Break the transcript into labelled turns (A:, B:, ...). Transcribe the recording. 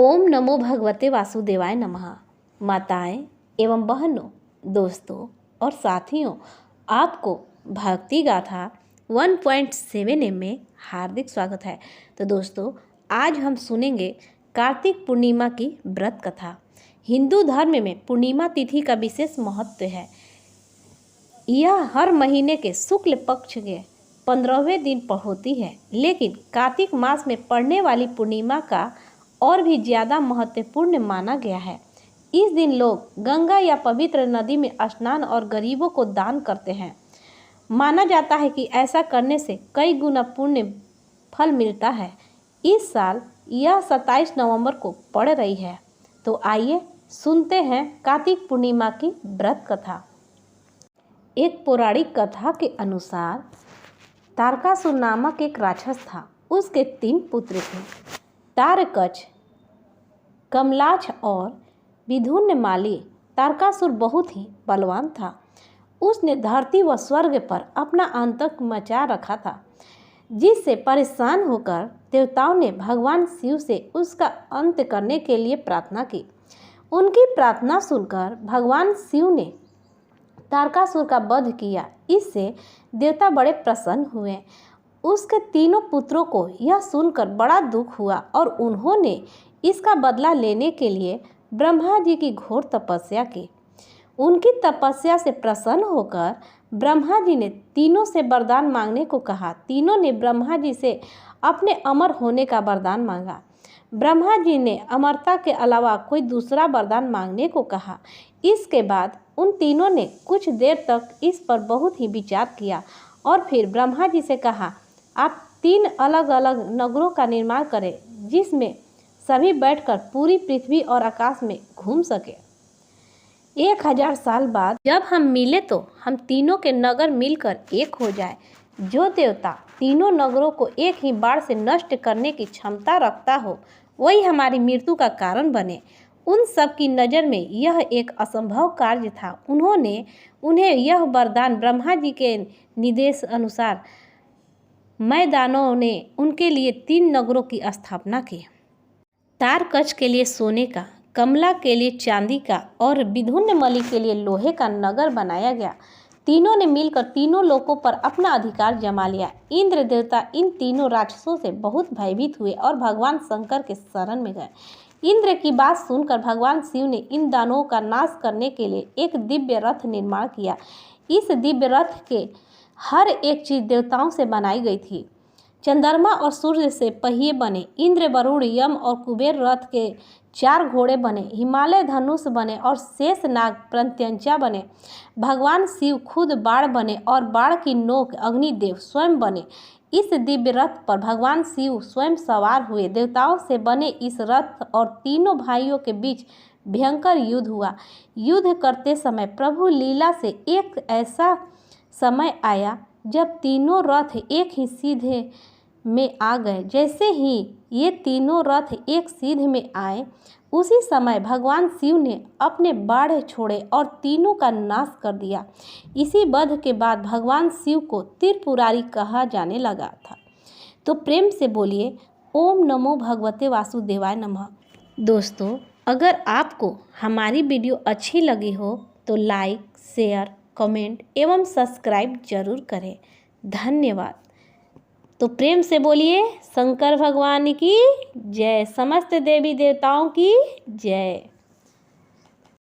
A: ओम नमो भगवते वासुदेवाय नमः। माताएं एवं बहनों, दोस्तों और साथियों, आपको भक्ति गाथा 1.7 में हार्दिक स्वागत है। तो दोस्तों, आज हम सुनेंगे कार्तिक पूर्णिमा की व्रत कथा। हिंदू धर्म में पूर्णिमा तिथि का विशेष महत्व है। यह हर महीने के शुक्ल पक्ष के 15वें दिन पर होती है, लेकिन कार्तिक मास में पड़ने वाली पूर्णिमा का और भी ज़्यादा महत्वपूर्ण माना गया है। इस दिन लोग गंगा या पवित्र नदी में स्नान और गरीबों को दान करते हैं। माना जाता है कि ऐसा करने से कई गुना पुण्य फल मिलता है। इस साल यह 27 नवंबर को पड़ रही है। तो आइए सुनते हैं कार्तिक पूर्णिमा की व्रत कथा। एक पौराणिक कथा के अनुसार तारकासुर नामक एक राक्षस था। उसके 3 पुत्र थे, तारकच, कमलाच और विधुन्नमाली। तारकासुर बहुत ही बलवान था। उसने धरती व स्वर्ग पर अपना आतंक मचा रखा था, जिससे परेशान होकर देवताओं ने भगवान शिव से उसका अंत करने के लिए प्रार्थना की। उनकी प्रार्थना सुनकर भगवान शिव ने तारकासुर का वध किया। इससे देवता बड़े प्रसन्न हुए। उसके 3 पुत्रों को यह सुनकर बड़ा दुख हुआ और उन्होंने इसका बदला लेने के लिए ब्रह्मा जी की घोर तपस्या की। उनकी तपस्या से प्रसन्न होकर ब्रह्मा जी ने तीनों से वरदान मांगने को कहा। तीनों ने ब्रह्मा जी से अपने अमर होने का वरदान मांगा। ब्रह्मा जी ने अमरता के अलावा कोई दूसरा वरदान मांगने को कहा। इसके बाद उन तीनों ने कुछ देर तक इस पर बहुत ही विचार किया और फिर ब्रह्मा जी से कहा, आप 3 अलग अलग नगरों का निर्माण करें, जिसमें सभी बैठकर पूरी पृथ्वी और आकाश में घूम सके। 1000 साल बाद जब हम मिले तो हम तीनों के नगर मिलकर एक हो जाए। जो देवता तीनों नगरों को एक ही बार से नष्ट करने की क्षमता रखता हो, वही हमारी मृत्यु का कारण बने। उन सब की नज़र में यह एक असंभव कार्य था। उन्हें यह वरदान ब्रह्मा जी के निर्देश अनुसार मैदानों ने उनके लिए 3 नगरों की स्थापना की। तारकच के लिए सोने का, कमला के लिए चांदी का और विधुन्नमली के लिए लोहे का नगर बनाया गया। तीनों ने मिलकर तीनों लोकों पर अपना अधिकार जमा लिया। इंद्र देवता इन तीनों राक्षसों से बहुत भयभीत हुए और भगवान शंकर के शरण में गए। इंद्र की बात सुनकर भगवान शिव ने इन दानवों का नाश करने के लिए एक दिव्य रथ निर्माण किया। इस दिव्य रथ के हर एक चीज देवताओं से बनाई गई थी। चंद्रमा और सूर्य से पहिए बने, इंद्र, वरुण, यम और कुबेर रथ के 4 घोड़े बने, हिमालय धनुष बने और शेष नाग प्रत्यंचा बने। भगवान शिव खुद बाण बने और बाण की नोक अग्निदेव स्वयं बने। इस दिव्य रथ पर भगवान शिव स्वयं सवार हुए। देवताओं से बने इस रथ और तीनों भाइयों के बीच भयंकर युद्ध हुआ। युद्ध करते समय प्रभु लीला से एक ऐसा समय आया जब तीनों रथ एक ही सीधे में आ गए। जैसे ही ये तीनों रथ एक सीध में आए, उसी समय भगवान शिव ने अपने बाढ़ छोड़े और तीनों का नाश कर दिया। इसी वध के बाद भगवान शिव को त्रिपुरारी कहा जाने लगा था। तो प्रेम से बोलिए ओम नमो भगवते वासुदेवाय नमः। दोस्तों, अगर आपको हमारी वीडियो अच्छी लगी हो तो लाइक, शेयर, कमेंट एवं सब्सक्राइब जरूर करें। धन्यवाद। तो प्रेम से बोलिए शंकर भगवान की जय, समस्त देवी देवताओं की जय।